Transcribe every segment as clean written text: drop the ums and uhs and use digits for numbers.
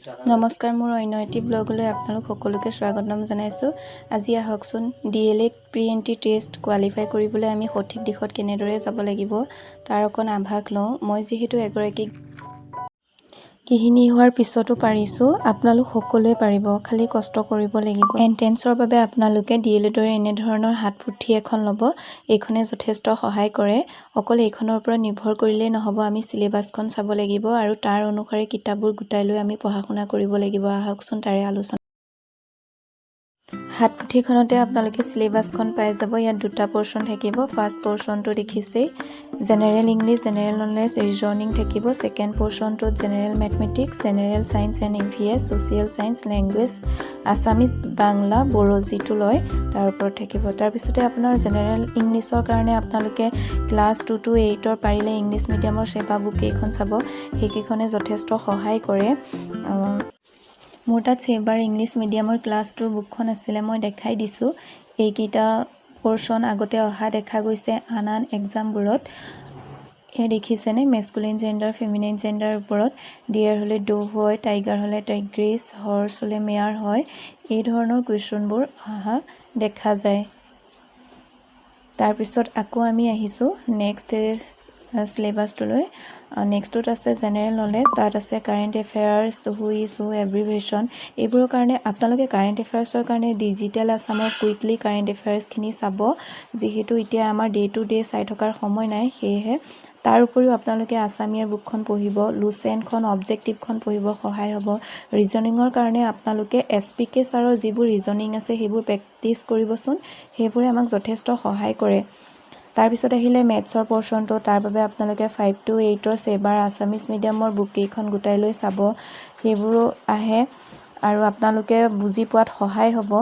নমস্কাৰ, মোৰ অন্য এটি ব্লগলৈ আপোনালোক সকলোকে স্বাগতম জনাইছোঁ। আজি আহকচোন El.Ed Pre entry test qualify কৰিবলৈ আমি সঠিক দিশত কেনেদৰে যাব লাগিব তাৰ অকণ আভাস লওঁ। মই যিহেতু এগৰাকী গৃহিণী হোৱাৰ পিছতো পাৰিছোঁ, আপোনালোক সকলোৱে পাৰিব, খালি কষ্ট কৰিব লাগিব। এণ্ট্ৰেন্সৰ বাবে আপোনালোকে El.Edৰ এনেধৰণৰ হাত পুথি এখন ল'ব। এইখনে যথেষ্ট সহায় কৰে। অকল এইখনৰ ওপৰত নিৰ্ভৰ কৰিলেই নহ'ব, আমি চিলেবাছখন চাব লাগিব আৰু তাৰ অনুসাৰে কিতাপবোৰ গোটাই লৈ আমি পঢ়া শুনা কৰিব লাগিব। আহকচোন তাৰে আলোচনা। হাত পুথিখনতে আপোনালোকে চিলেবাছখন পাই যাব। ইয়াত দুটা পৰ্চন থাকিব। ফাৰ্ষ্ট পৰ্চনটো দেখিছেই, general English, general knowledge, reasoning থাকিব। ছেকেণ্ড পৰ্চনটোত general mathematics, general science and EVS, social science, language, Assamese, Bangla, Bodo যিটো লয় তাৰ ওপৰত থাকিব। তাৰপিছতে আপোনাৰ জেনেৰেল ইংলিছৰ কাৰণে আপোনালোকে ক্লাছ 2 to 8 পাৰিলে ইংলিছ মিডিয়ামৰ সেৱা বুক কেইখন চাব। সেইকেইখনে যথেষ্ট সহায় কৰে। মোৰ তাত ছেবাৰ ইংলিছ মিডিয়ামৰ ক্লাছ 2 বুকখন আছিলে, মই দেখাই দিছোঁ। এইকেইটা পৰ্চন আগতে অহা দেখা গৈছে আন এক্সামবোৰত। এই দেখিছেনে, মেস্কুলিন জেণ্ডাৰ, ফেমিনাইন জেণ্ডাৰৰ ওপৰত। ডিয়াৰ হ'লে ডো হয়, টাইগাৰ হ'লে টাইগ্ৰেছ, হৰ্চ হ'লে মেয়াৰ হয়। এই ধৰণৰ কুৱেশ্যনবোৰ অহা দেখা যায়। তাৰপিছত আকৌ আমি আহিছোঁ নেক্সট চিলেবাছটোলৈ। নেক্সটটোত আছে জেনেৰেল নলেজ, তাত আছে current affairs, who is who, abbreviation. এইবোৰৰ কাৰণে আপোনালোকে কাৰেণ্ট এফেয়াৰ্ছৰ কাৰণে ডিজিটেল আছামৰ কুইকলি কাৰেণ্ট এফেয়াৰ্ছখিনি চাব, যিহেতু এতিয়া আমাৰ ডে টু ডে চাই থকাৰ সময় নাই। সেয়েহে তাৰ উপৰিও আপোনালোকে আছামিয়াৰ বুকখন পঢ়িব, লুচেণ্টখন, অবজেক্টিভখন পঢ়িব, সহায় হ'ব। ৰিজনিঙৰ কাৰণে আপোনালোকে SPK ছাৰৰ যিবোৰ ৰিজনিং আছে সেইবোৰ প্ৰেক্টিছ কৰিবচোন, সেইবোৰে আমাক যথেষ্ট সহায় কৰে। তাৰপিছত আহিলে মেথছৰ পৰ্চনটো, তাৰ বাবে আপোনালোকে 5 to 8 ছেবাৰ আছামিজ মিডিয়ামৰ বুক কেইখন গোটাই লৈ চাব, সেইবোৰো আহে আৰু আপোনালোকে বুজি পোৱাত সহায় হ'ব।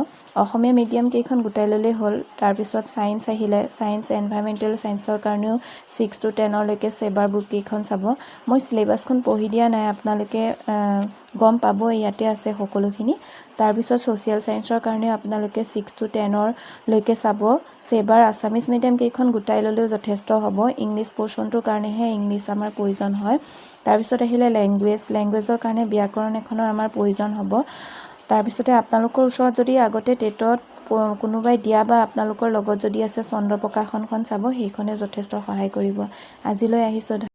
অসমীয়া মিডিয়াম কেইখন গোটাই ল'লেই হ'ল। তাৰপিছত ছায়েন্স আহিলে, ছায়েন্স এনভাইৰমেণ্টেল ছায়েন্সৰ কাৰণেও 6 to 10 ছেবাৰ বুক কেইখন চাব। মই চিলেবাছখন পঢ়ি দিয়া নাই, আপোনালোকে গম পাব, ইয়াতে আছে সকলোখিনি। তাৰপিছত ছ'চিয়েল ছায়েন্সৰ কাৰণে আপোনালোকে 6 to 10 চাব। ছেবাৰ আছামিজ মিডিয়াম কেইখন গোটাই ল'লেও যথেষ্ট হ'ব। ইংলিছ পৰ্চনটোৰ কাৰণেহে ইংলিছ আমাৰ প্ৰয়োজন হয়। তাৰপিছত আহিলে লেংগুৱেজৰ কাৰণে ব্যাকৰণ এখনৰ আমাৰ প্ৰয়োজন হ'ব। তাৰপিছতে আপোনালোকৰ ওচৰত যদি আগতে টেটত কোনোবাই দিয়া বা আপোনালোকৰ লগত যদি আছে চন্দ্ৰ প্ৰকাশনখন চাব, সেইখনে যথেষ্ট সহায় কৰিব। আজিলৈ আহিছোঁ।